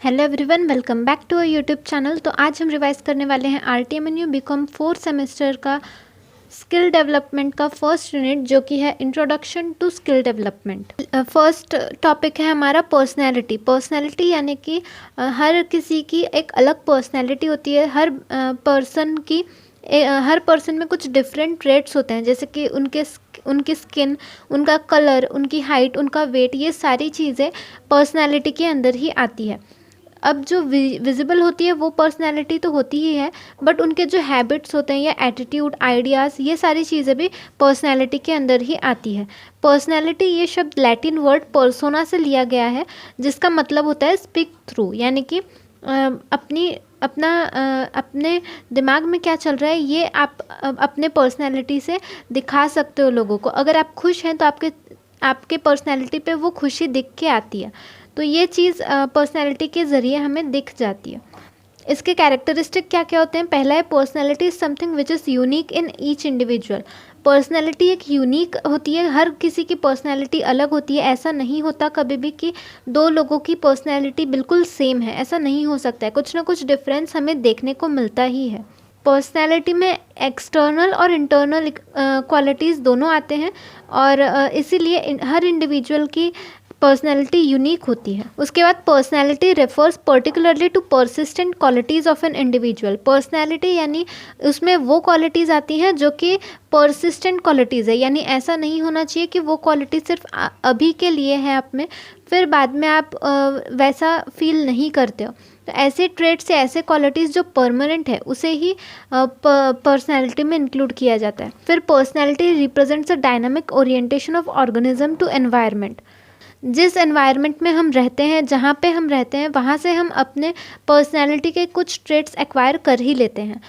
Hello everyone, welcome back to our YouTube channel. तो आज हम रिवाइज करने वाले हैं RTMNU बीकॉम 4th सेमेस्टर का स्किल डेवलपमेंट का फर्स्ट यूनिट, जो कि है introduction to skill development. First topic है हमारा पर्सनैलिटी। पर्सनैलिटी यानी कि हर किसी की एक अलग पर्सनैलिटी होती है। हर पर्सन में कुछ डिफरेंट ट्रेट्स होते हैं, जैसे कि उनकी स्किन, उनका कलर, उनकी हाइट, उनका वेट, ये सारी चीज़ें पर्सनैलिटी के अंदर ही आती है। अब जो विजिबल होती है वो पर्सनैलिटी तो होती ही है, बट उनके जो हैबिट्स होते हैं या एटीट्यूड, आइडियाज़, ये सारी चीज़ें भी पर्सनैलिटी के अंदर ही आती है। पर्सनैलिटी ये शब्द लैटिन वर्ड पर्सोना से लिया गया है, जिसका मतलब होता है स्पीक थ्रू, यानी कि अपने दिमाग में क्या चल रहा है ये आप अपने पर्सनैलिटी से दिखा सकते हो लोगों को। अगर आप खुश हैं तो आपके पर्सनैलिटी पे वो खुशी दिख के आती है। तो ये चीज़ पर्सनैलिटी के ज़रिए हमें दिख जाती है। इसके कैरेक्टरिस्टिक क्या क्या होते हैं? पहला है personality is something which is unique in each individual. Personality एक यूनिक होती है, हर किसी की पर्सनैलिटी अलग होती है। ऐसा नहीं होता कभी भी कि दो लोगों की पर्सनैलिटी बिल्कुल सेम है, ऐसा नहीं हो सकता है। कुछ ना कुछ डिफरेंस हमें देखने को मिलता ही है। पर्सनैलिटी में एक्सटर्नल और इंटरनल क्वालिटीज़ दोनों आते हैं, और इसीलिए हर इंडिविजुअल की पर्सनैलिटी यूनिक होती है। उसके बाद personality refers particularly to persistent qualities of an individual. Personality यानी उसमें वो क्वालिटीज़ आती हैं जो कि परसिस्टेंट क्वालिटीज़ है, यानी ऐसा नहीं होना चाहिए कि वो क्वालिटी सिर्फ अभी के लिए है आप में, फिर बाद में आप वैसा फील नहीं करते हो। तो ऐसे ट्रेड्स या ऐसे क्वालिटीज़ जो परमानेंट है उसे ही पर्सनैलिटी में इंक्लूड किया जाता है। फिर personality represents a dynamic orientation of organism to environment. जिस एनवायरनमेंट में हम रहते हैं, जहाँ पे हम रहते हैं, वहाँ से हम अपने पर्सनैलिटी के कुछ ट्रेट्स एक्वायर कर ही लेते हैं।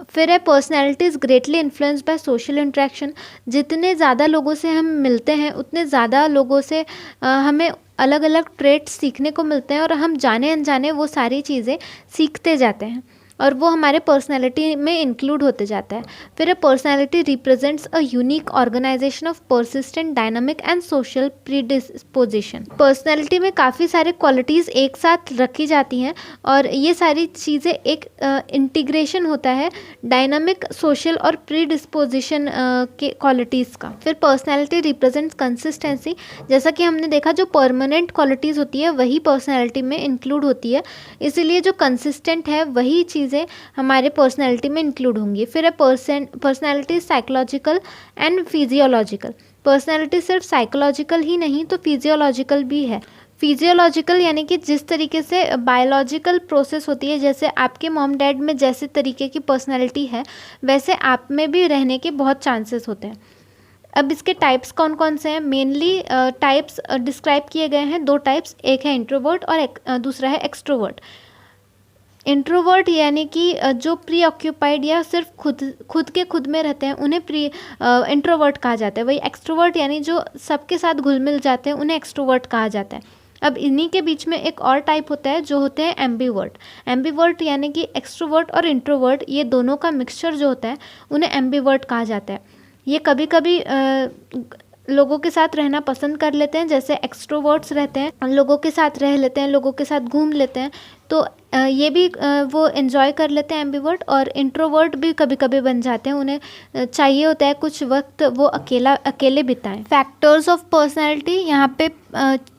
फिर है personality is greatly influenced by social interaction. जितने ज़्यादा लोगों से हम मिलते हैं उतने ज़्यादा लोगों से हमें अलग अलग ट्रेट्स सीखने को मिलते हैं, और हम जाने अनजाने वो सारी चीज़ें सीखते जाते हैं और वो हमारे पर्सनैलिटी में इंक्लूड होते जाता है। फिर personality represents a unique organization of persistent, dynamic and social predisposition. Personality में काफ़ी सारे क्वालिटीज़ एक साथ रखी जाती हैं, और ये सारी चीज़ें एक इंटीग्रेशन होता है डायनामिक, सोशल और प्रीडिस्पोजिशन के क्वालिटीज़ का। फिर पर्सनैलिटी रिप्रेजेंट्स कंसिस्टेंसी। जैसा कि हमने देखा, जो परमानेंट क्वालिटीज़ होती है वही पर्सनैलिटी में इंक्लूड होती है, इसीलिए जो कंसिस्टेंट है वही चीज़ें हमारे पर्सनैलिटी में इंक्लूड होंगी। फिर है personality psychological and physiological. Personality सिर्फ साइकोलॉजिकल ही नहीं तो फिजियोलॉजिकल भी है। फिजियोलॉजिकल यानी कि जिस तरीके से बायोलॉजिकल प्रोसेस होती है, जैसे आपके मॉम डैड में जैसे तरीके की पर्सनैलिटी है वैसे आप में भी रहने के बहुत चांसेस होते हैं। अब इसके टाइप्स कौन कौन से हैं? मेनली टाइप्स डिस्क्राइब किए गए हैं, दो टाइप्स, एक है इंट्रोवर्ट और दूसरा है एक्सट्रोवर्ट। इंट्रोवर्ट यानी कि जो प्री ऑक्यूपाइड या सिर्फ खुद में रहते हैं उन्हें इंट्रोवर्ट कहा जाता है। वही एक्सट्रोवर्ट यानी जो सबके साथ घुल मिल जाते हैं उन्हें एक्सट्रोवर्ट कहा जाता है। अब इन्हीं के बीच में एक और टाइप होता है जो होते हैं एम्बीवर्ट। एम्बीवर्ट यानी कि एक्सट्रोवर्ट और इंट्रोवर्ट ये दोनों का मिक्सचर जो होता है उन्हें एम्बीवर्ट कहा जाता है। ये कभी कभी लोगों के साथ रहना पसंद कर लेते हैं, जैसे एक्सट्रोवर्ट्स रहते हैं, लोगों के साथ रह लेते हैं, लोगों के साथ घूम लेते हैं, तो ये भी वो एंजॉय कर लेते हैं एम्बीवर्ट। और इंट्रोवर्ट भी कभी कभी बन जाते हैं, उन्हें चाहिए होता है कुछ वक्त वो अकेले बिताएं। फैक्टर्स ऑफ पर्सनैलिटी, यहाँ पे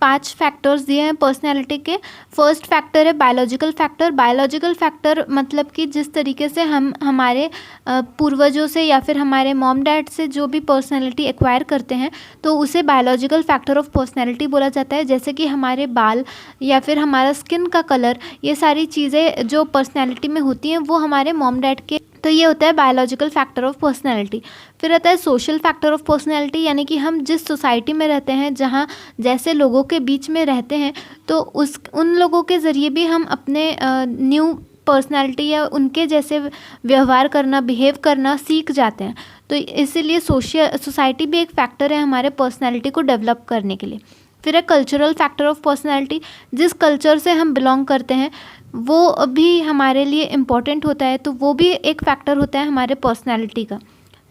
5 फैक्टर्स दिए हैं पर्सनैलिटी के। फर्स्ट फैक्टर है बायोलॉजिकल फैक्टर। बायोलॉजिकल फैक्टर मतलब कि जिस तरीके से हम हमारे पूर्वजों से या फिर हमारे मॉम डैड से जो भी पर्सनैलिटी एक्वायर करते हैं तो उसे बायोलॉजिकल फैक्टर ऑफ पर्सनैलिटी बोला जाता है। जैसे कि हमारे बाल या फिर हमारा स्किन का कलर, ये सारी चीज़ें जो पर्सनैलिटी में होती हैं वो हमारे मॉम डैड के, तो ये होता है बायोलॉजिकल फैक्टर ऑफ पर्सनैलिटी। फिर आता है सोशल फैक्टर ऑफ पर्सनैलिटी, यानी कि हम जिस सोसाइटी में रहते हैं, जहाँ जैसे लोगों के बीच में रहते हैं, तो उन लोगों के ज़रिए भी हम अपने न्यू पर्सनैलिटी या उनके जैसे व्यवहार करना, बिहेव करना सीख जाते हैं। तो इसीलिए सोसाइटी भी एक फैक्टर है हमारे पर्सनैलिटी को डेवलप करने के लिए। फिर है कल्चरल फैक्टर ऑफ पर्सनैलिटी। जिस कल्चर से हम बिलोंग करते हैं वो भी हमारे लिए इम्पॉर्टेंट होता है, तो वो भी एक फैक्टर होता है हमारे पर्सनैलिटी का।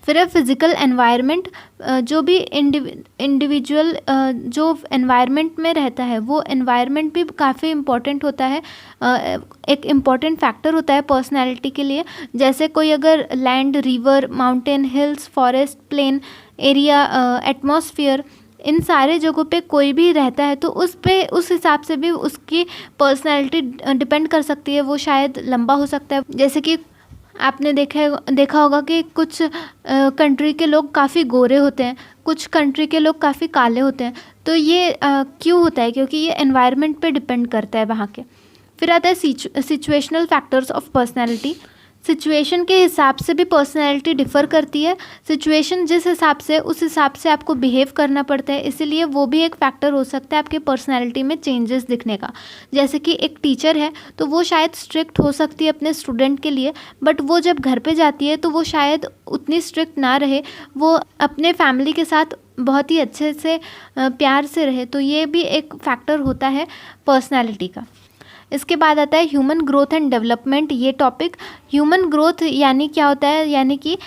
फिर है फिज़िकल एनवायरनमेंट। जो भी इंडिविजुअल जो एनवायरनमेंट में रहता है वो एनवायरनमेंट भी काफ़ी इम्पोर्टेंट होता है, एक इम्पॉर्टेंट फैक्टर होता है पर्सनैलिटी के लिए। जैसे कोई अगर land, river, mountain, hills, forest, plain area, atmosphere, इन सारे जगहों पे कोई भी रहता है तो उस हिसाब से भी उसकी पर्सनैलिटी डिपेंड कर सकती है। वो शायद लंबा हो सकता है, जैसे कि आपने देखा होगा कि कुछ कंट्री के लोग काफ़ी गोरे होते हैं, कुछ कंट्री के लोग काफ़ी काले होते हैं। तो ये क्यों होता है? क्योंकि ये एनवायरनमेंट पे डिपेंड करता है वहाँ के। फिर आता है situational factors of personality. Situation के हिसाब से भी पर्सनैलिटी डिफ़र करती है। सिचुएशन जिस हिसाब से, उस हिसाब से आपको बिहेव करना पड़ता है, इसीलिए वो भी एक फैक्टर हो सकता है आपके पर्सनैलिटी में चेंजेस दिखने का। जैसे कि एक टीचर है तो वो शायद स्ट्रिक्ट हो सकती है अपने स्टूडेंट के लिए, बट वो जब घर पे जाती है तो वो शायद उतनी स्ट्रिक्ट ना रहे, वो अपने फैमिली के साथ बहुत ही अच्छे से प्यार से रहे। तो ये भी एक फैक्टर होता है पर्सनैलिटी का। इसके बाद आता है ह्यूमन ग्रोथ एंड डेवलपमेंट। ये टॉपिक, ह्यूमन ग्रोथ यानी क्या होता है? यानी कि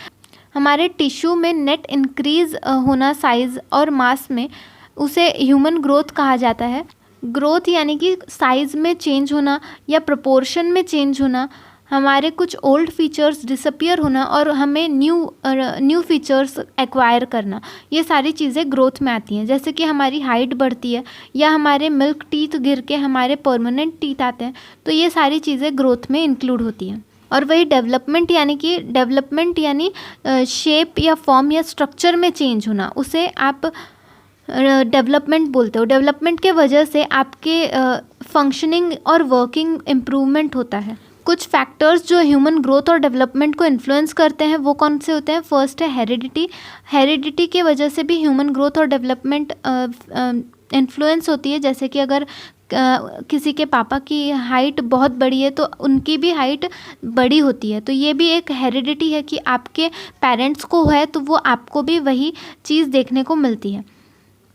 हमारे टिश्यू में नेट इंक्रीज़ होना साइज़ और मास में, उसे ह्यूमन ग्रोथ कहा जाता है। ग्रोथ यानी कि साइज़ में चेंज होना या प्रोपोर्शन में चेंज होना, हमारे कुछ ओल्ड फीचर्स डिसअपियर होना और हमें न्यू फीचर्स एक्वायर करना, ये सारी चीज़ें ग्रोथ में आती हैं। जैसे कि हमारी हाइट बढ़ती है या हमारे मिल्क टीथ गिर के हमारे परमानेंट टीथ आते हैं, तो ये सारी चीज़ें ग्रोथ में इंक्लूड होती हैं। और वही डेवलपमेंट यानी शेप या फॉर्म या स्ट्रक्चर में चेंज होना, उसे आप डेवलपमेंट बोलते हो। डेवलपमेंट के वजह से आपके फंक्शनिंग और वर्किंग इम्प्रूवमेंट होता है। कुछ फैक्टर्स जो ह्यूमन ग्रोथ और डेवलपमेंट को इन्फ्लुएंस करते हैं वो कौन से होते हैं? फर्स्ट है हेरिडिटी। हेरिडिटी के वजह से भी ह्यूमन ग्रोथ और डेवलपमेंट इन्फ्लुएंस होती है। जैसे कि अगर किसी के पापा की हाइट बहुत बड़ी है तो उनकी भी हाइट बड़ी होती है, तो ये भी एक हेरिडिटी है कि आपके पेरेंट्स को है तो वो आपको भी वही चीज़ देखने को मिलती है।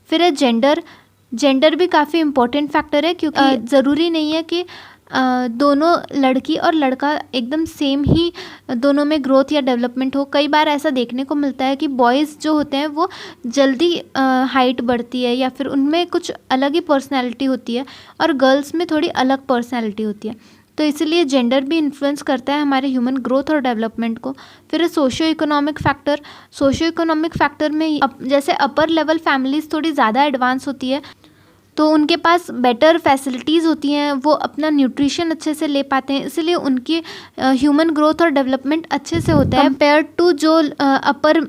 फिर है जेंडर भी काफ़ी इम्पोर्टेंट फैक्टर है, क्योंकि ज़रूरी नहीं है कि दोनों लड़की और लड़का एकदम सेम ही दोनों में ग्रोथ या डेवलपमेंट हो। कई बार ऐसा देखने को मिलता है कि बॉयज़ जो होते हैं वो जल्दी हाइट बढ़ती है या फिर उनमें कुछ अलग ही पर्सनैलिटी होती है और गर्ल्स में थोड़ी अलग पर्सनैलिटी होती है। तो इसीलिए जेंडर भी इन्फ्लुएंस करता है हमारे ह्यूमन ग्रोथ और डेवलपमेंट को। फिर socio economic factor. Socio economic factor में जैसे अपर लेवल फैमिलीज़ थोड़ी ज़्यादा एडवांस होती है तो उनके पास बेटर फैसिलिटीज़ होती हैं, वो अपना न्यूट्रिशन अच्छे से ले पाते हैं, इसलिए उनकी ह्यूमन ग्रोथ और डेवलपमेंट अच्छे से होता है कंपेयर टू जो अपर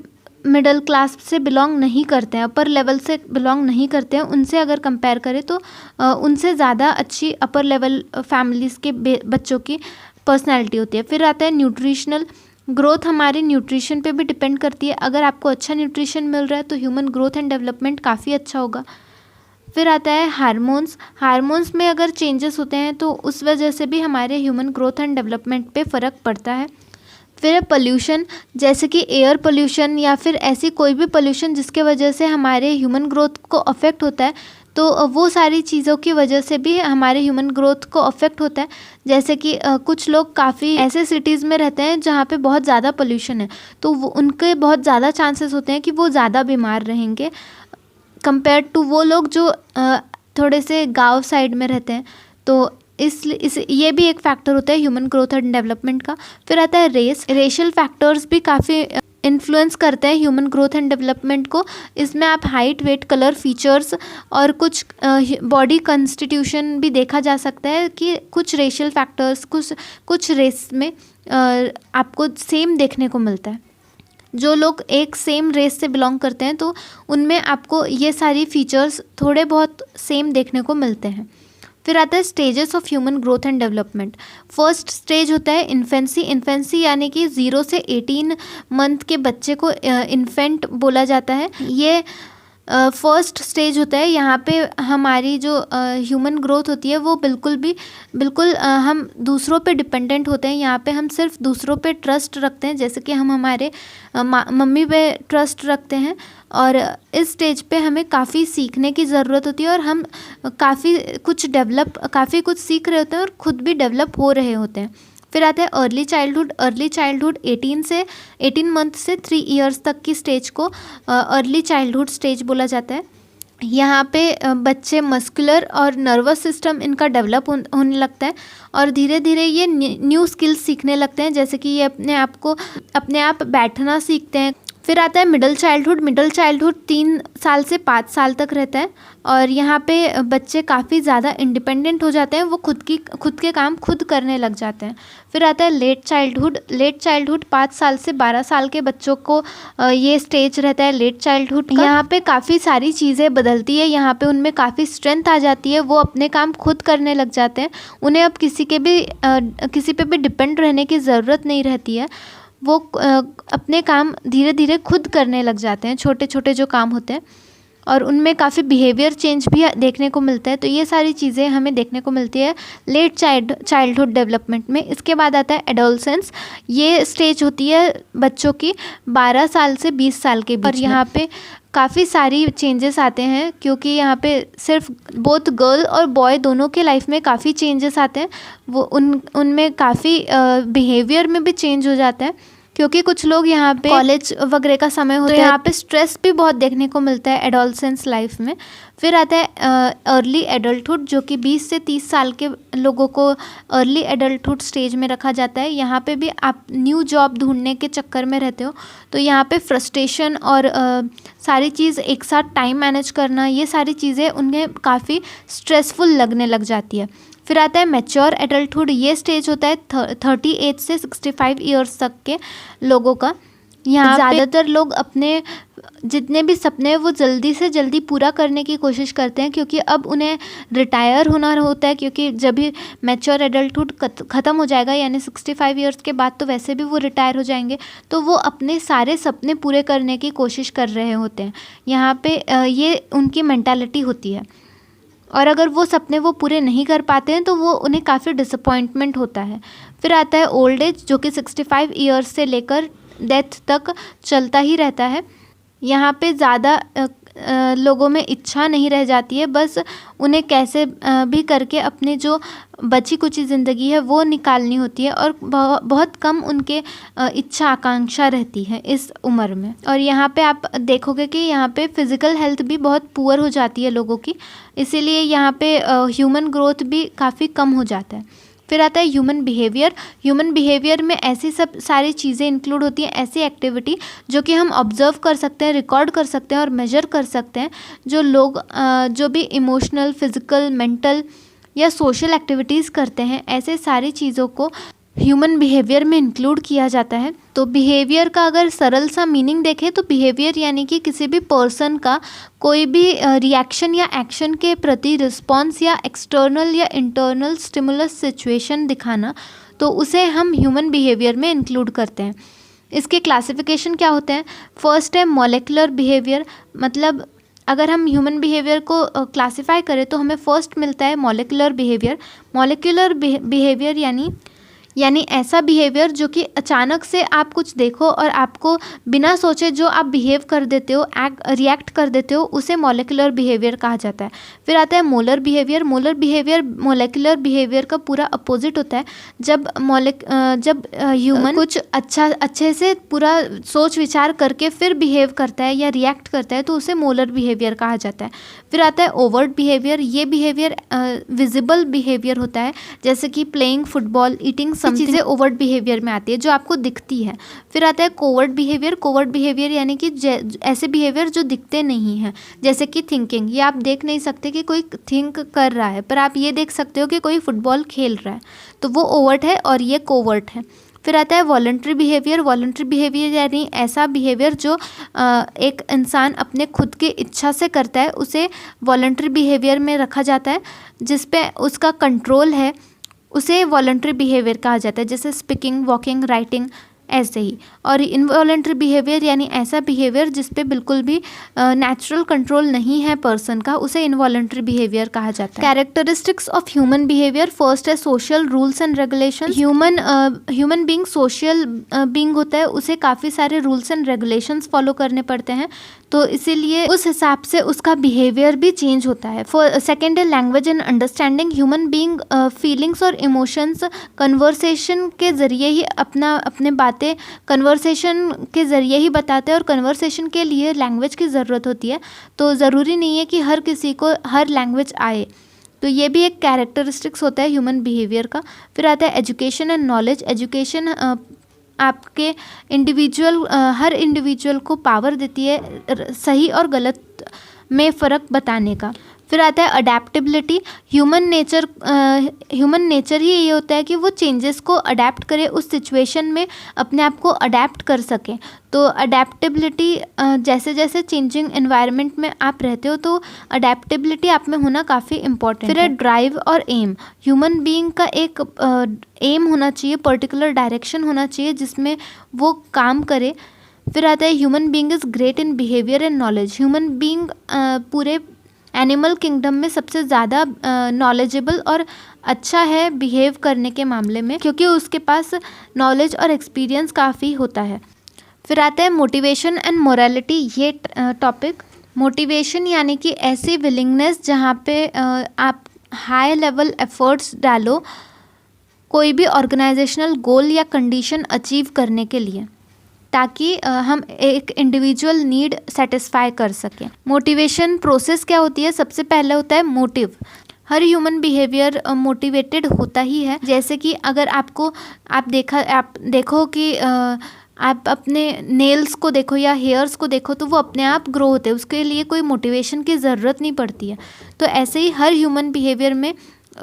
मिडिल क्लास से बिलोंग नहीं करते हैं, अपर लेवल से बिलोंग नहीं करते हैं, उनसे अगर कंपेयर करें तो उनसे ज़्यादा अच्छी अपर लेवल फैमिलीज़ के बच्चों की पर्सनैलिटी होती है। फिर आता है न्यूट्रिशनल ग्रोथ। हमारी न्यूट्रिशन पे भी डिपेंड करती है। अगर आपको अच्छा न्यूट्रिशन मिल रहा है तो ह्यूमन ग्रोथ एंड डेवलपमेंट काफ़ी अच्छा होगा। फिर आता है हार्मोन्स में अगर चेंजेस होते हैं तो उस वजह से भी हमारे ह्यूमन ग्रोथ एंड डेवलपमेंट पे फ़र्क पड़ता है। फिर पोल्यूशन, जैसे कि एयर पोल्यूशन या फिर ऐसी कोई भी पोल्यूशन जिसके वजह से हमारे ह्यूमन ग्रोथ को अफेक्ट होता है, तो वो सारी चीज़ों की वजह से भी हमारे ह्यूमन ग्रोथ को अफेक्ट होता है। जैसे कि कुछ लोग काफ़ी ऐसे सिटीज़ में रहते हैं जहाँ पे बहुत ज़्यादा पोल्यूशन है, तो उनके बहुत ज़्यादा चांसेस होते हैं कि वो ज़्यादा बीमार रहेंगे कंपेयर टू वो लोग जो थोड़े से गांव साइड में रहते हैं। तो ये भी एक फैक्टर होता है ह्यूमन ग्रोथ एंड डेवलपमेंट का। फिर आता है रेशियल फैक्टर्स भी काफ़ी इन्फ्लुएंस करते हैं ह्यूमन ग्रोथ एंड डेवलपमेंट को। इसमें आप हाइट, वेट, कलर, फीचर्स और कुछ बॉडी कंस्टिट्यूशन भी देखा जा सकता है कि कुछ रेशियल फैक्टर्स कुछ रेस में आपको सेम देखने को मिलता है। जो लोग एक सेम रेस से बिलोंग करते हैं तो उनमें आपको ये सारी फीचर्स थोड़े बहुत सेम देखने को मिलते हैं। फिर आता है stages of human growth and development. First stage होता है इन्फेंसी यानी कि 0 से 18 मंथ के बच्चे को इन्फेंट बोला जाता है। ये फर्स्ट स्टेज होता है। यहाँ पे हमारी जो ह्यूमन ग्रोथ होती है वो बिल्कुल हम दूसरों पे डिपेंडेंट होते हैं। यहाँ पे हम सिर्फ दूसरों पे ट्रस्ट रखते हैं, जैसे कि हम हमारे मम्मी पे ट्रस्ट रखते हैं। और इस स्टेज पे हमें काफ़ी सीखने की ज़रूरत होती है और हम काफ़ी कुछ सीख रहे होते हैं और ख़ुद भी डेवलप हो रहे होते हैं। फिर आता है early childhood. Early childhood 18 month से 3 इयर्स तक की स्टेज को अर्ली चाइल्डहुड स्टेज बोला जाता है। यहाँ पे बच्चे मस्कुलर और नर्वस सिस्टम इनका डेवलप होने लगता है और धीरे धीरे ये न्यू स्किल्स सीखने लगते हैं, जैसे कि ये अपने आप बैठना सीखते हैं। फिर आता है मिडिल चाइल्डहुड। मिडिल चाइल्डहुड 3 साल से 5 साल तक रहता है और यहाँ पे बच्चे काफ़ी ज़्यादा इंडिपेंडेंट हो जाते हैं, वो खुद के काम खुद करने लग जाते हैं। फिर आता है लेट चाइल्डहुड। लेट चाइल्डहुड 5 साल से 12 साल के बच्चों को ये स्टेज रहता है लेट चाइल्डहुड का। यहाँ पे काफ़ी सारी चीज़ें बदलती है, यहाँ पे उनमें काफ़ी स्ट्रेंथ आ जाती है, वो अपने काम खुद करने लग जाते हैं, उन्हें अब किसी पे भी डिपेंड रहने की ज़रूरत नहीं रहती है, वो अपने काम धीरे धीरे खुद करने लग जाते हैं, छोटे छोटे जो काम होते हैं, और उनमें काफ़ी बिहेवियर चेंज भी देखने को मिलता है। तो ये सारी चीज़ें हमें देखने को मिलती है लेट चाइल्डहुड डेवलपमेंट में। इसके बाद आता है एडोलसेंस। ये स्टेज होती है बच्चों की 12 साल से 20 साल के बीच। और यहाँ पे काफ़ी सारी चेंजेस आते हैं, क्योंकि यहाँ पे सिर्फ बोथ गर्ल और बॉय दोनों के लाइफ में काफ़ी चेंजेस आते हैं, वो उनमें काफ़ी बिहेवियर में भी चेंज हो जाता है, क्योंकि कुछ लोग यहाँ पे कॉलेज वगैरह का समय होता है, यहाँ पे स्ट्रेस भी बहुत देखने को मिलता है एडोलसेंस लाइफ में। फिर आता है अर्ली एडल्टहुड, जो कि 20 से 30 साल के लोगों को अर्ली एडल्टहुड स्टेज में रखा जाता है। यहाँ पे भी आप न्यू जॉब ढूंढने के चक्कर में रहते हो, तो यहाँ पे फ्रस्ट्रेशन और सारी चीज़ एक साथ टाइम मैनेज करना, ये सारी चीज़ें उन्हें काफ़ी स्ट्रेसफुल लगने लग जाती है। फिर आता है मैच्योर एडल्टहुड। ये स्टेज होता है 38 से 65 ईयर्स तक के लोगों का। यहाँ ज़्यादातर लोग अपने जितने भी सपने हैं वो जल्दी से जल्दी पूरा करने की कोशिश करते हैं, क्योंकि अब उन्हें रिटायर होना होता है, क्योंकि जब भी मैच्योर एडल्टहुड ख़त्म हो जाएगा, यानी 65 ईयर्स के बाद तो वैसे भी वो रिटायर हो जाएंगे, तो वो अपने सारे सपने पूरे करने की कोशिश कर रहे होते हैं। यहाँ पे ये उनकी मेंटालिटी होती है, और अगर वो सपने वो पूरे नहीं कर पाते हैं तो वो उन्हें काफ़ी डिसअपॉइंटमेंट होता है। फिर आता है ओल्ड एज, जो कि 65 ईयर्स से लेकर डेथ तक चलता ही रहता है। यहाँ पे ज़्यादा लोगों में इच्छा नहीं रह जाती है, बस उन्हें कैसे भी करके अपने जो बची कुची ज़िंदगी है वो निकालनी होती है, और बहुत कम उनके इच्छा आकांक्षा रहती है इस उम्र में। और यहाँ पे आप देखोगे कि यहाँ पे फिज़िकल हेल्थ भी बहुत पुअर हो जाती है लोगों की, इसीलिए यहाँ पे ह्यूमन ग्रोथ भी काफ़ी कम हो जाता है। फिर आता है ह्यूमन बिहेवियर। ह्यूमन बिहेवियर में ऐसी सब सारी चीज़ें इंक्लूड होती हैं, ऐसी एक्टिविटी जो कि हम ऑब्जर्व कर सकते हैं, रिकॉर्ड कर सकते हैं और मेजर कर सकते हैं। जो लोग जो भी इमोशनल, फिज़िकल, मेंटल या सोशल एक्टिविटीज़ करते हैं, ऐसे सारी चीज़ों को ह्यूमन बिहेवियर में इंक्लूड किया जाता है। तो बिहेवियर का अगर सरल सा मीनिंग देखें तो बिहेवियर यानी कि किसी भी पर्सन का कोई भी रिएक्शन या एक्शन के प्रति रिस्पॉन्स या एक्सटर्नल या इंटरनल स्टिमुलस सिचुएशन दिखाना, तो उसे हम ह्यूमन बिहेवियर में इंक्लूड करते हैं। इसके क्लासिफिकेशन क्या होते हैं? फर्स्ट है मॉलिक्यूलर बिहेवियर, मतलब अगर हम ह्यूमन बिहेवियर को क्लासिफाई करें तो हमें फर्स्ट मिलता है मॉलिक्यूलर बिहेवियर। मॉलिक्यूलर बिहेवियर यानी ऐसा बिहेवियर जो कि अचानक से आप कुछ देखो और आपको बिना सोचे जो आप बिहेव कर देते हो, रिएक्ट कर देते हो, उसे मॉलिक्यूलर बिहेवियर कहा जाता है। फिर आता है molar behaviour. Molar behaviour molecular behaviour का पूरा अपोजिट होता है। जब ह्यूमन कुछ अच्छे से पूरा सोच विचार करके फिर बिहेव करता है या रिएक्ट करता है तो उसे मोलर बिहेवियर कहा जाता है। फिर आता है ओवर्ट बिहेवियर। ये बिहेवियर विजिबल बिहेवियर होता है, जैसे कि प्लेइंग फुटबॉल, ईटिंग, सब चीज़ें ओवर्ट बिहेवियर में आती है जो आपको दिखती है। फिर आता है कोवर्ट बिहेवियर। कोवर्ट बिहेवियर यानी कि ऐसे बिहेवियर जो दिखते नहीं हैं, जैसे कि थिंकिंग। ये आप देख नहीं सकते कि कोई थिंक कर रहा है, पर आप ये देख सकते हो कि कोई फुटबॉल खेल रहा है, तो वो ओवर्ट है और ये कोवर्ट है। फिर आता है वॉलंटरी बिहेवियर। वॉलंटरी बिहेवियर यानी ऐसा बिहेवियर जो एक इंसान अपने खुद की इच्छा से करता है, उसे वॉलंटरी बिहेवियर में रखा जाता है। जिस पे उसका कंट्रोल है उसे वॉलंटरी बिहेवियर कहा जाता है, जैसे स्पीकिंग, वॉकिंग, राइटिंग, ऐसे ही। और इनवॉलंटरी बिहेवियर यानी ऐसा बिहेवियर जिस पे बिल्कुल भी नेचुरल कंट्रोल नहीं है पर्सन का, उसे इनवॉलंटरी बिहेवियर कहा जाता है। Characteristics of human behaviour. First है social rules and regulation. Human being social being होता है, उसे काफ़ी सारे रूल्स एंड रेगुलेशंस फॉलो करने पड़ते हैं। तो इसीलिए उस हिसाब से उसका बिहेवियर भी चेंज होता है। फॉर सेकेंड है language and understanding. Human being feelings और इमोशंस कन्वर्सेशन के ज़रिए ही अपने बातें कन्वर्सेशन के ज़रिए ही बताते हैं, और कन्वर्सेशन के लिए लैंग्वेज की ज़रूरत होती है। तो ज़रूरी नहीं है कि हर किसी को हर लैंग्वेज आए। तो ये भी एक कैरेक्टरिस्टिक्स होता है ह्यूमन बिहेवियर का। फिर आता है एजुकेशन एंड नॉलेज। एजुकेशन आपके हर इंडिविजुअल को पावर देती है सही और गलत में फ़र्क बताने का। फिर आता है अडेप्टेबिलिटी। ह्यूमन नेचर ही ये होता है कि वो चेंजेस को अडेप्ट करे, उस सिचुएशन में अपने आप को अडेप्ट कर सके। तो अडेप्टेबिलिटी जैसे जैसे चेंजिंग एनवायरनमेंट में आप रहते हो तो अडेप्टेबिलिटी आप में होना काफ़ी इंपॉर्टेंट है। फिर है ड्राइव और एम। ह्यूमन बीइंग का एक एम होना चाहिए, पर्टिकुलर डायरेक्शन होना चाहिए जिसमें वो काम करे। फिर आता है human being is great in behaviour and knowledge. Human being पूरे एनिमल किंगडम में सबसे ज़्यादा नॉलेजेबल और अच्छा है बिहेव करने के मामले में, क्योंकि उसके पास नॉलेज और एक्सपीरियंस काफ़ी होता है। फिर आता है मोटिवेशन एंड मोरालिटी। ये टॉपिक, मोटिवेशन यानी कि ऐसी विलिंगनेस जहाँ पे आप हाई लेवल एफर्ट्स डालो कोई भी ऑर्गेनाइजेशनल गोल या कंडीशन अचीव करने के लिए, ताकि हम एक इंडिविजुअल नीड सेटिस्फाई कर सकें। मोटिवेशन प्रोसेस क्या होती है? सबसे पहले होता है मोटिव। हर ह्यूमन बिहेवियर मोटिवेटेड होता ही है। जैसे कि अगर आप देखो कि आप अपने नेल्स को देखो या हेयर्स को देखो तो वो अपने आप ग्रो होते हैं, उसके लिए कोई मोटिवेशन की ज़रूरत नहीं पड़ती है। तो ऐसे ही हर ह्यूमन बिहेवियर में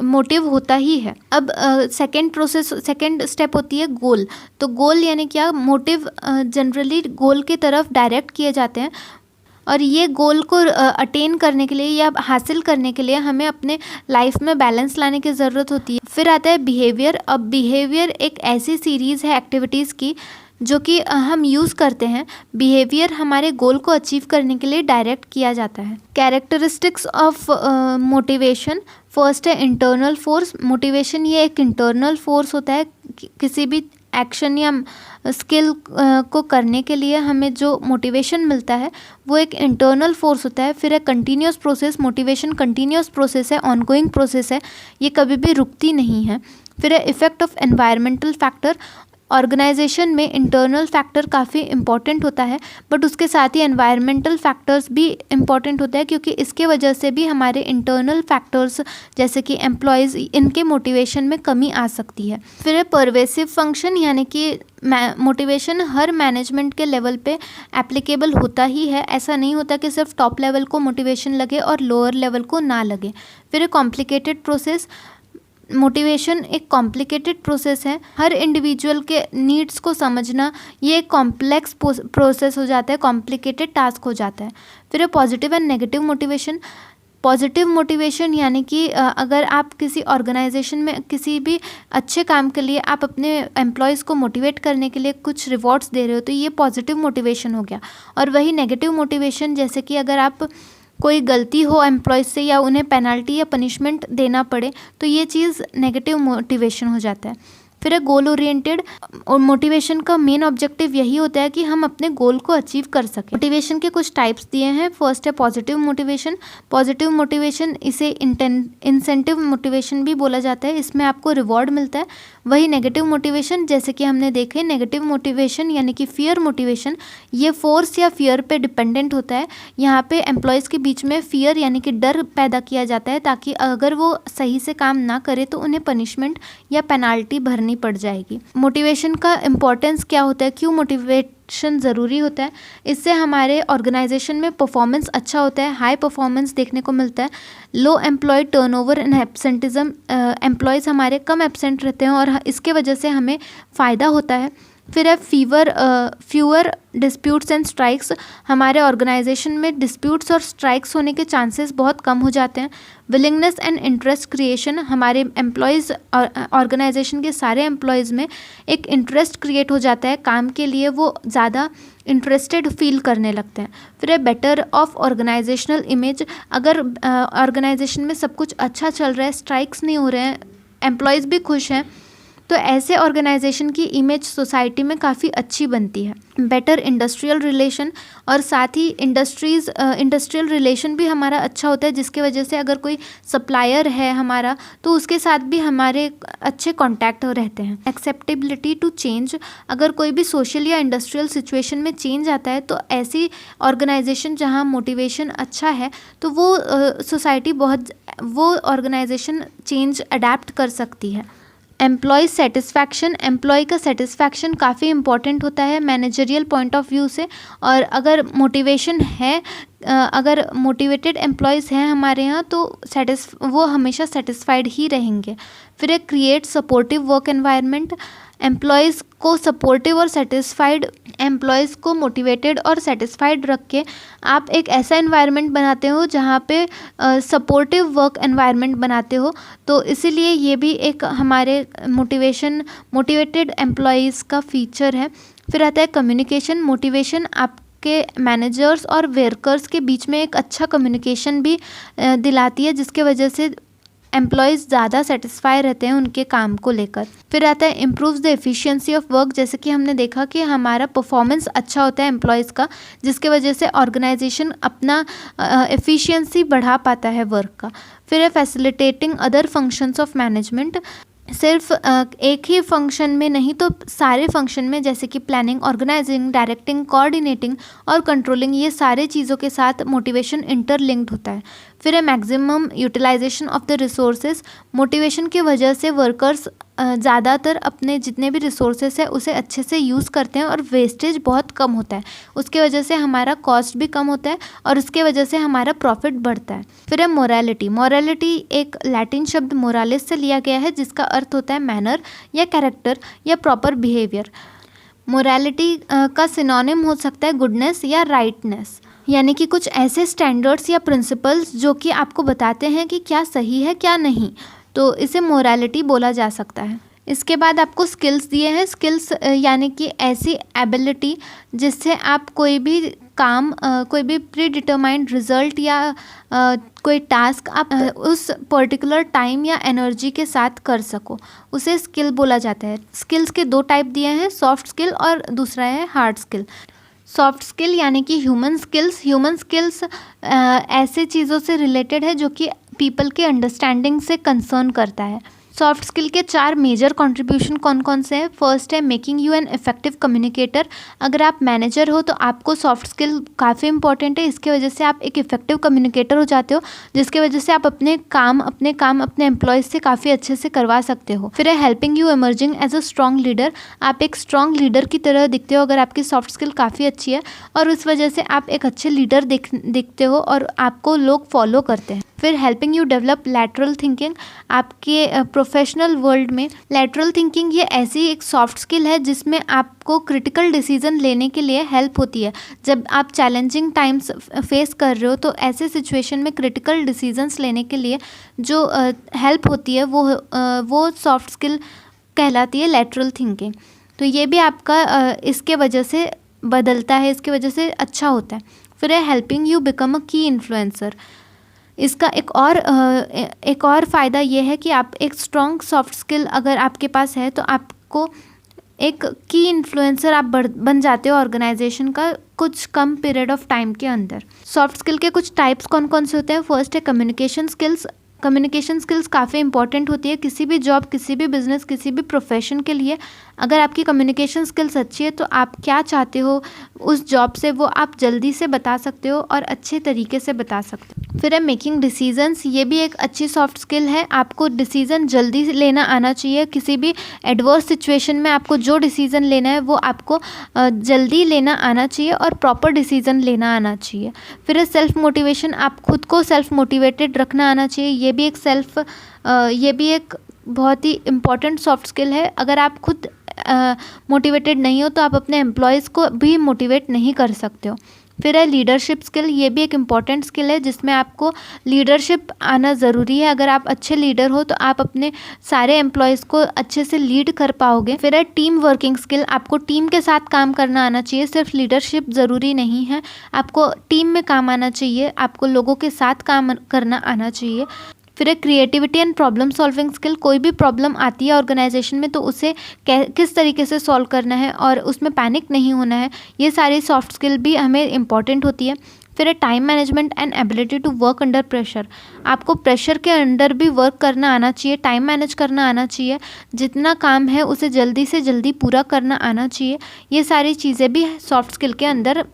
मोटिव होता ही है। अब सेकेंड स्टेप होती है गोल। तो गोल यानी क्या? मोटिव जनरली गोल की तरफ डायरेक्ट किए जाते हैं, और ये गोल को अटेन करने के लिए या हासिल करने के लिए हमें अपने लाइफ में बैलेंस लाने की ज़रूरत होती है। फिर आता है बिहेवियर। अब बिहेवियर एक ऐसी सीरीज़ है एक्टिविटीज़ की जो कि हम यूज़ करते हैं। बिहेवियर हमारे गोल को अचीव करने के लिए डायरेक्ट किया जाता है। Characteristics of motivation. फर्स्ट है इंटरनल फोर्स। मोटिवेशन ये एक इंटरनल फोर्स होता है। किसी भी एक्शन या स्किल को करने के लिए हमें जो मोटिवेशन मिलता है वो एक इंटरनल फोर्स होता है। फिर है continuous process. Motivation continuous process है, ऑनगोइंग प्रोसेस है, ये कभी भी रुकती नहीं है। फिर है effect of environmental factor. Organization में इंटरनल फैक्टर काफ़ी इंपॉर्टेंट होता है, बट उसके साथ ही एनवायरमेंटल फैक्टर्स भी इम्पॉर्टेंट होता है, क्योंकि इसके वजह से भी हमारे इंटरनल फैक्टर्स जैसे कि एम्प्लॉयज़, इनके मोटिवेशन में कमी आ सकती है। फिर है परवेसिव फंक्शन, यानी कि मोटिवेशन हर मैनेजमेंट के लेवल पे एप्लीकेबल होता ही है। ऐसा नहीं होता कि सिर्फ टॉप लेवल को मोटिवेशन लगे और लोअर लेवल को ना लगे। फिर है कॉम्प्लिकेटेड प्रोसेस। मोटिवेशन एक कॉम्प्लिकेटेड प्रोसेस है। हर इंडिविजुअल के नीड्स को समझना ये एक कॉम्प्लेक्स प्रोसेस हो जाता है, कॉम्प्लिकेटेड टास्क हो जाता है। फिर है positive and negative motivation. Positive motivation यानी कि अगर आप किसी ऑर्गेनाइजेशन में किसी भी अच्छे काम के लिए आप अपने एम्प्लॉयज़ को मोटिवेट करने के लिए कुछ रिवॉर्ड्स दे रहे हो तो ये पॉजिटिव मोटिवेशन हो गया। और वही नेगेटिव मोटिवेशन, जैसे कि अगर आप कोई गलती हो एम्प्लॉयज़ से या उन्हें पेनल्टी या पनिशमेंट देना पड़े तो ये चीज़ नेगेटिव मोटिवेशन हो जाता है। फिर है गोल ओरिएंटेड। और मोटिवेशन का मेन ऑब्जेक्टिव यही होता है कि हम अपने गोल को अचीव कर सकें। मोटिवेशन के कुछ टाइप्स दिए हैं। फर्स्ट है पॉजिटिव मोटिवेशन। पॉजिटिव मोटिवेशन इसे इंसेंटिव मोटिवेशन भी बोला जाता है, इसमें आपको रिवॉर्ड मिलता है। वही नेगेटिव मोटिवेशन, जैसे कि हमने देखे, नेगेटिव मोटिवेशन यानी कि फियर मोटिवेशन, ये फोर्स या फियर पे डिपेंडेंट होता है। यहाँ पे एम्प्लॉयज़ के बीच में फियर यानी कि डर पैदा किया जाता है, ताकि अगर वो सही से काम ना करे तो उन्हें पनिशमेंट या पेनाल्टी भरनी पड़ जाएगी। मोटिवेशन का इम्पोर्टेंस क्या होता है, क्यों मोटिवेशन ज़रूरी होता है? इससे हमारे ऑर्गेनाइजेशन में परफॉर्मेंस अच्छा होता है, हाई परफॉर्मेंस देखने को मिलता है। Low employ turnover and absenteeism, employees हमारे कम एब्सेंट रहते हैं और इसके वजह से हमें फ़ायदा होता है। फिर है फ्यूअर डिस्प्यूट्स एंड स्ट्राइक्स। हमारे ऑर्गेनाइजेशन में डिस्प्यूट्स और स्ट्राइक्स होने के चांसेस बहुत कम हो जाते हैं। विलिंगनेस एंड इंटरेस्ट क्रिएशन, हमारे एम्प्लॉयज़ ऑर्गेनाइजेशन के सारे एम्प्लॉयज़ में एक इंटरेस्ट क्रिएट हो जाता है काम के लिए, वो ज़्यादा इंटरेस्टेड फील करने लगते हैं। फिर है बेटर ऑफ ऑर्गेनाइजेशनल इमेज। अगर ऑर्गेनाइजेशन में सब कुछ अच्छा चल रहा है, स्ट्राइक्स नहीं हो रहे हैं, एम्प्लॉयज़ भी खुश हैं, तो ऐसे ऑर्गेनाइजेशन की इमेज सोसाइटी में काफ़ी अच्छी बनती है। बेटर इंडस्ट्रियल रिलेशन, और साथ ही इंडस्ट्रियल रिलेशन भी हमारा अच्छा होता है, जिसके वजह से अगर कोई सप्लायर है हमारा तो उसके साथ भी हमारे अच्छे कॉन्टैक्ट रहते हैं। एक्सेप्टेबिलिटी टू चेंज, अगर कोई भी सोशल या इंडस्ट्रियल सिचुएशन में चेंज आता है तो ऐसी ऑर्गेनाइजेशन जहाँ मोटिवेशन अच्छा है तो वो ऑर्गेनाइजेशन चेंज अडेप्ट कर सकती है। एम्प्लॉय सेटिस्फैक्शन, एम्प्लॉय का सेटिस्फैक्शन काफ़ी इंपॉर्टेंट होता है मैनेजरियल पॉइंट ऑफ व्यू से, और अगर मोटिवेशन है, अगर मोटिवेटेड एम्प्लॉयज़ हैं हमारे यहाँ तो वो हमेशा सेटिस्फाइड ही रहेंगे। फिर एक create supportive work environment, employees को सपोर्टिव और सेटिस्फाइड, एम्प्लॉयज़ को मोटिवेटेड और सेटिस्फाइड रख के आप एक ऐसा एनवायरनमेंट बनाते हो जहाँ पे सपोर्टिव वर्क एनवायरनमेंट बनाते हो। तो इसीलिए ये भी एक हमारे मोटिवेटेड एम्प्लॉयज़ का फीचर है। फिर आता है कम्युनिकेशन, मोटिवेशन आपके मैनेजर्स और वर्कर्स के बीच में एक अच्छा कम्युनिकेशन भी दिलाती है, जिसके वजह से एम्प्लॉयज़ ज़्यादा सेटिस्फाई रहते हैं उनके काम को लेकर। फिर आता है improves the efficiency of work, जैसे कि हमने देखा कि हमारा परफॉर्मेंस अच्छा होता है एम्प्लॉयज़ का, जिसके वजह से ऑर्गेनाइजेशन अपना एफिशिएंसी बढ़ा पाता है वर्क का। फिर है facilitating other functions of management, सिर्फ एक ही फंक्शन में नहीं तो सारे फंक्शन में, जैसे कि प्लानिंग, ऑर्गेनाइजिंग, डायरेक्टिंग, कोऑर्डिनेटिंग और कंट्रोलिंग, ये सारे चीज़ों के साथ मोटिवेशन इंटरलिंक्ड होता है। फिर है maximum utilization of the resources, motivation की वजह से वर्कर्स ज़्यादातर अपने जितने भी रिसोर्सेज है उसे अच्छे से यूज़ करते हैं और वेस्टेज बहुत कम होता है, उसके वजह से हमारा कॉस्ट भी कम होता है और उसके वजह से हमारा प्रॉफिट बढ़ता है। फिर है मोरालिटी, मोरालिटी एक लैटिन शब्द मोरालिस से लिया गया है, जिसका अर्थ होता है मैनर या कैरेक्टर या प्रॉपर बिहेवियर। मोरालिटी का सिनोनिम हो सकता है गुडनेस या राइटनेस, यानी कि कुछ ऐसे स्टैंडर्ड्स या प्रिंसिपल्स जो कि आपको बताते हैं कि क्या सही है क्या नहीं, तो इसे मोरालिटी बोला जा सकता है। इसके बाद आपको स्किल्स दिए हैं। स्किल्स यानी कि ऐसी एबिलिटी जिससे आप कोई भी काम, कोई भी प्री डिटरमाइंड रिजल्ट या कोई टास्क आप उस पर्टिकुलर टाइम या एनर्जी के साथ कर सको, उसे स्किल बोला जाता है। स्किल्स के 2 टाइप दिए हैं, सॉफ्ट स्किल और दूसरा है हार्ड स्किल। सॉफ्ट स्किल यानी कि ह्यूमन स्किल्स ऐसे चीज़ों से रिलेटेड है जो कि पीपल के अंडरस्टैंडिंग से कंसर्न करता है। सॉफ्ट स्किल के 4 मेजर कंट्रीब्यूशन कौन कौन से हैं। फर्स्ट है making you an effective communicator, अगर आप मैनेजर हो तो आपको सॉफ्ट स्किल काफ़ी इंपॉर्टेंट है, इसके वजह से आप एक इफेक्टिव कम्युनिकेटर हो जाते हो, जिसके वजह से आप अपने काम अपने एम्प्लॉयज़ से काफ़ी अच्छे से करवा सकते हो। फिर है helping you emerging as a strong leader, आप एक स्ट्रॉन्ग लीडर की तरह दिखते हो अगर आपकी सॉफ्ट स्किल काफ़ी अच्छी है, और उस वजह से आप एक अच्छे लीडर दिखते हो और आपको लोग फॉलो करते हैं। फिर helping you develop lateral thinking, आपके प्रोफेशनल वर्ल्ड में लैटरल थिंकिंग ये ऐसी एक सॉफ्ट स्किल है जिसमें आपको क्रिटिकल डिसीजन लेने के लिए हेल्प होती है। जब आप चैलेंजिंग टाइम्स फेस कर रहे हो तो ऐसे सिचुएशन में क्रिटिकल डिसीजंस लेने के लिए जो हेल्प होती है वो सॉफ्ट स्किल कहलाती है, लैटरल थिंकिंग। तो ये भी आपका इसके वजह से बदलता है, इसके वजह से अच्छा होता है। फिर है हेल्पिंग यू बिकम अ की इन्फ्लुएंसर, इसका एक और फ़ायदा ये है कि आप एक स्ट्रॉन्ग सॉफ्ट स्किल अगर आपके पास है तो आपको एक की इन्फ्लुएंसर आप बन जाते हो ऑर्गेनाइजेशन का कुछ कम पीरियड ऑफ टाइम के अंदर। सॉफ्ट स्किल के कुछ टाइप्स कौन कौन से होते हैं। फर्स्ट है कम्युनिकेशन स्किल्स, कम्युनिकेशन स्किल्स काफ़ी इंपॉर्टेंट होती है किसी भी जॉब, किसी भी बिजनेस, किसी भी प्रोफेशन के लिए। अगर आपकी कम्युनिकेशन स्किल्स अच्छी है तो आप क्या चाहते हो उस जॉब से वो आप जल्दी से बता सकते हो और अच्छे तरीके से बता सकते हो। फिर है मेकिंग डिसीजंस, ये भी एक अच्छी सॉफ्ट स्किल है, आपको डिसीजन जल्दी लेना आना चाहिए। किसी भी एडवर्स सिचुएशन में आपको जो डिसीजन लेना है वो आपको जल्दी लेना आना चाहिए और प्रॉपर डिसीजन लेना आना चाहिए। फिर है सेल्फ मोटिवेशन, आप खुद को सेल्फ मोटिवेटेड रखना आना चाहिए, ये भी एक बहुत ही इम्पॉर्टेंट सॉफ्ट स्किल है। अगर आप खुद मोटिवेटेड नहीं हो तो आप अपने एम्प्लॉयज़ को भी मोटिवेट नहीं कर सकते हो। फिर है लीडरशिप स्किल, ये भी एक इम्पॉर्टेंट स्किल है जिसमें आपको लीडरशिप आना ज़रूरी है। अगर आप अच्छे लीडर हो तो आप अपने सारे एम्प्लॉयज़ को अच्छे से लीड कर पाओगे। फिर है टीम वर्किंग स्किल, आपको टीम के साथ काम करना आना चाहिए, सिर्फ लीडरशिप ज़रूरी नहीं है, आपको टीम में काम आना चाहिए, आपको लोगों के साथ काम करना आना चाहिए। फिर है creativity and problem solving skill. कोई भी प्रॉब्लम आती है ऑर्गेनाइजेशन में तो उसे किस तरीके से सॉल्व करना है और उसमें पैनिक नहीं होना है, ये सारी सॉफ्ट स्किल भी हमें इम्पॉर्टेंट होती है। फिर है time management and ability to work under pressure. आपको प्रेशर के अंडर भी वर्क करना आना चाहिए, टाइम मैनेज करना आना चाहिए, जितना काम है उसे जल्दी से जल्दी पूरा करना आना चाहिए। ये सारी चीज़ें भी सॉफ्ट स्किल के अंदर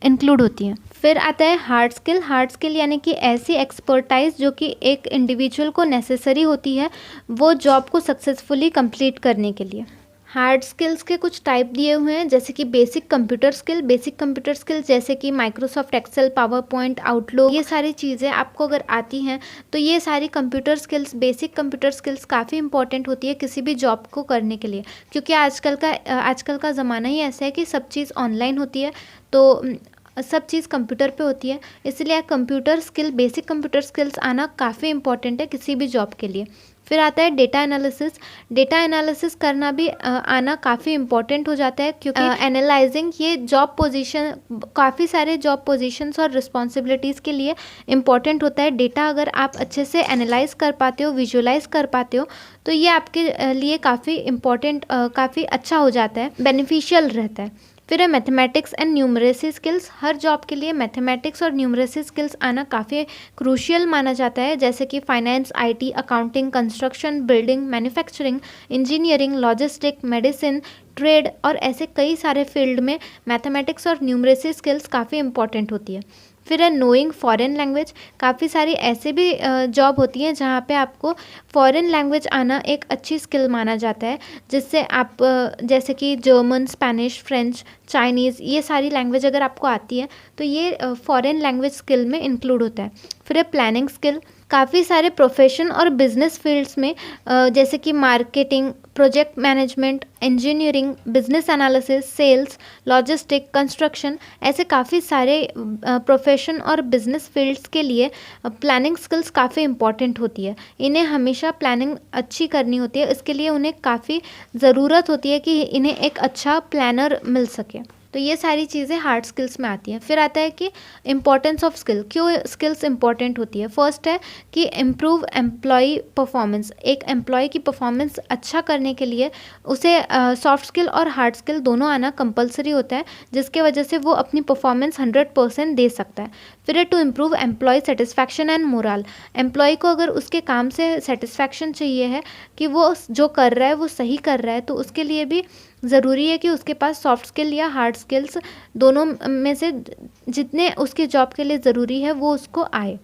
इंक्लूड होती हैं। फिर आता है हार्ड स्किल। हार्ड स्किल यानी कि ऐसी एक्सपर्टाइज जो कि एक इंडिविजुअल को नेसेसरी होती है वो जॉब को सक्सेसफुली कंप्लीट करने के लिए। हार्ड स्किल्स के कुछ टाइप दिए हुए हैं, जैसे कि basic computer skill. Basic computer skill जैसे कि Microsoft Excel, PowerPoint, Outlook, ये सारी चीज़ें आपको अगर आती हैं तो ये सारी computer skills, basic computer skills काफ़ी इंपॉर्टेंट होती है किसी भी जॉब को करने के लिए, क्योंकि आजकल का ज़माना ही ऐसा है कि सब चीज़ ऑनलाइन होती है, तो सब चीज़ कंप्यूटर पे होती है, इसलिए computer skill, basic computer skills आना काफ़ी इंपॉर्टेंट है किसी भी जॉब के लिए। फिर आता है डेटा एनालिसिस। डेटा एनालिसिस करना भी आना काफ़ी इंपॉर्टेंट हो जाता है, क्योंकि एनालाइजिंग ये जॉब पोजीशन, काफ़ी सारे जॉब पोजीशंस और रिस्पॉन्सिबिलिटीज़ के लिए इम्पॉर्टेंट होता है। डेटा अगर आप अच्छे से एनालाइज कर पाते हो, विजुअलाइज कर पाते हो, तो ये आपके लिए काफ़ी इम्पॉर्टेंट, काफ़ी अच्छा हो जाता है, बेनिफिशियल रहता है। फिर है mathematics and numeracy skills. Her job के लिए मैथमेटिक्स और न्यूमरेसी स्किल्स आना काफ़ी क्रूशियल माना जाता है, जैसे कि finance, IT, accounting, construction, building, manufacturing, engineering, logistic, medicine, trade और ऐसे कई सारे फील्ड में मैथमेटिक्स और न्यूमरेसी स्किल्स काफ़ी इंपॉर्टेंट होती है। फिर है नोइंग फॉरेन लैंग्वेज। काफ़ी सारी ऐसे भी जॉब होती हैं जहाँ पे आपको फॉरेन लैंग्वेज आना एक अच्छी स्किल माना जाता है, जिससे आप जैसे कि जर्मन, स्पेनिश, फ्रेंच, चाइनीज़, ये सारी लैंग्वेज अगर आपको आती है तो ये फॉरेन लैंग्वेज स्किल में इंक्लूड होता है। फिर है प्लानिंग स्किल। काफ़ी सारे प्रोफेशन और बिजनेस फील्ड्स में जैसे कि marketing, project management, engineering, business analysis, sales, logistic, construction, ऐसे काफ़ी सारे प्रोफेशन और बिजनेस फील्ड्स के लिए प्लानिंग स्किल्स काफ़ी इंपॉर्टेंट होती है। इन्हें हमेशा प्लानिंग अच्छी करनी होती है, इसके लिए उन्हें काफ़ी ज़रूरत होती है कि इन्हें एक अच्छा प्लानर मिल सके। तो ये सारी चीज़ें हार्ड स्किल्स में आती हैं। फिर आता है कि इम्पॉर्टेंस ऑफ स्किल, क्यों स्किल्स इंपॉर्टेंट होती है। फर्स्ट है कि इम्प्रूव एम्प्लॉय परफॉर्मेंस। एक एम्प्लॉय की परफॉर्मेंस अच्छा करने के लिए उसे सॉफ्ट स्किल और हार्ड स्किल दोनों आना कंपलसरी होता है, जिसके वजह से वो अपनी परफॉर्मेंस 100% दे सकता है। फिर है to improve employ satisfaction and morale. Employ को अगर उसके काम से सेटिस्फैक्शन चाहिए है कि वो जो कर रहा है वो सही कर रहा है, तो उसके लिए भी ज़रूरी है कि उसके पास सॉफ्ट स्किल या हार्ड स्किल्स दोनों में से जितने उसके जॉब के लिए ज़रूरी है वो उसको आए।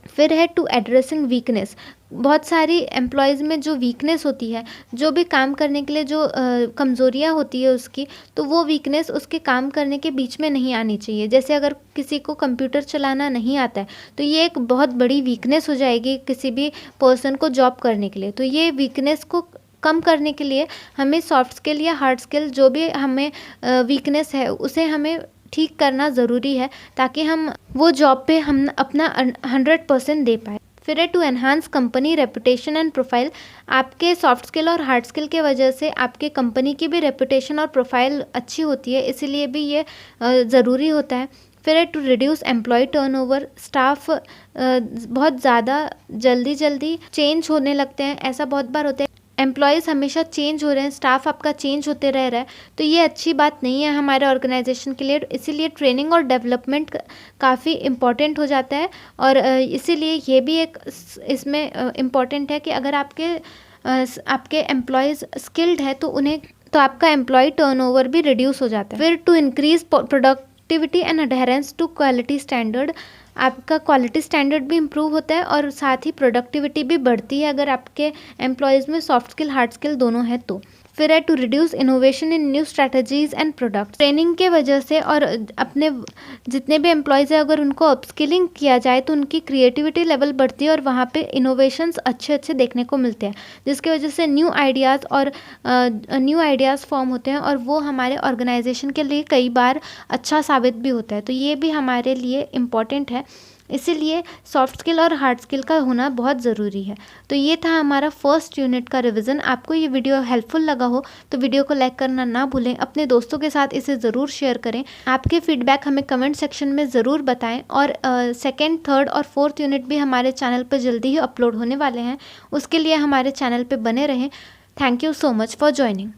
फिर है टू एड्रेसिंग वीकनेस। बहुत सारी एम्प्लॉयज़ में जो वीकनेस होती है, जो भी काम करने के लिए जो कमज़ोरियाँ होती है उसकी, तो वो वीकनेस उसके काम करने के बीच में नहीं आनी चाहिए। जैसे अगर किसी को कंप्यूटर चलाना नहीं आता है तो ये एक बहुत बड़ी वीकनेस हो जाएगी किसी भी पर्सन को जॉब करने के लिए। तो ये वीकनेस को कम करने के लिए हमें सॉफ्ट स्किल या हार्ड स्किल, जो भी हमें वीकनेस है उसे हमें ठीक करना ज़रूरी है, ताकि हम वो जॉब पे हम अपना 100% दे पाए। फिर है to enhance company reputation and profile. आपके सॉफ्ट स्किल और हार्ड स्किल के वजह से आपके कंपनी की भी रेपुटेशन और प्रोफाइल अच्छी होती है, इसीलिए भी ये ज़रूरी होता है। फिर है to reduce employ turnover. Staff बहुत ज़्यादा जल्दी चेंज होने लगते हैं, ऐसा बहुत बार होता है। एम्प्लॉयज़ हमेशा चेंज हो रहे हैं, स्टाफ आपका चेंज होते रह रहा है, तो ये अच्छी बात नहीं है हमारे ऑर्गेनाइजेशन के लिए। इसीलिए ट्रेनिंग और डेवलपमेंट काफ़ी इम्पॉर्टेंट हो जाता है, और इसीलिए ये भी एक इसमें इम्पॉर्टेंट है कि अगर आपके एम्प्लॉयज़ स्किल्ड है तो आपका एम्प्लॉय टर्नओवर भी रिड्यूस हो जाता है। फिर to increase productivity and adherence to quality standard. आपका क्वालिटी स्टैंडर्ड भी इम्प्रूव होता है और साथ ही प्रोडक्टिविटी भी बढ़ती है अगर आपके एम्प्लॉयज़ में सॉफ्ट स्किल, हार्ड स्किल दोनों है तो। फिर है to reduce innovation in new strategies and product. Training के वजह से और अपने जितने भी एम्प्लॉयज़ है अगर उनको अपस्किलिंग किया जाए तो उनकी क्रिएटिविटी लेवल बढ़ती है और वहाँ पे इनोवेशंस अच्छे देखने को मिलते हैं, जिसकी वजह से न्यू आइडियाज़ फॉर्म होते हैं और वो हमारे ऑर्गेनाइजेशन के लिए कई बार अच्छा साबित भी होता है। तो ये भी हमारे लिए इम्पॉर्टेंट है इसीलिए सॉफ्ट स्किल और हार्ड स्किल का होना बहुत ज़रूरी है। तो ये था हमारा फर्स्ट यूनिट का रिवीजन। आपको ये वीडियो हेल्पफुल लगा हो तो वीडियो को लाइक करना ना भूलें, अपने दोस्तों के साथ इसे ज़रूर शेयर करें। आपके फीडबैक हमें कमेंट सेक्शन में ज़रूर बताएं। और सेकेंड, थर्ड और फोर्थ यूनिट भी हमारे चैनल पर जल्दी ही अपलोड होने वाले हैं। उसके लिए हमारे चैनल पर बने रहें। Thank you so much for joining.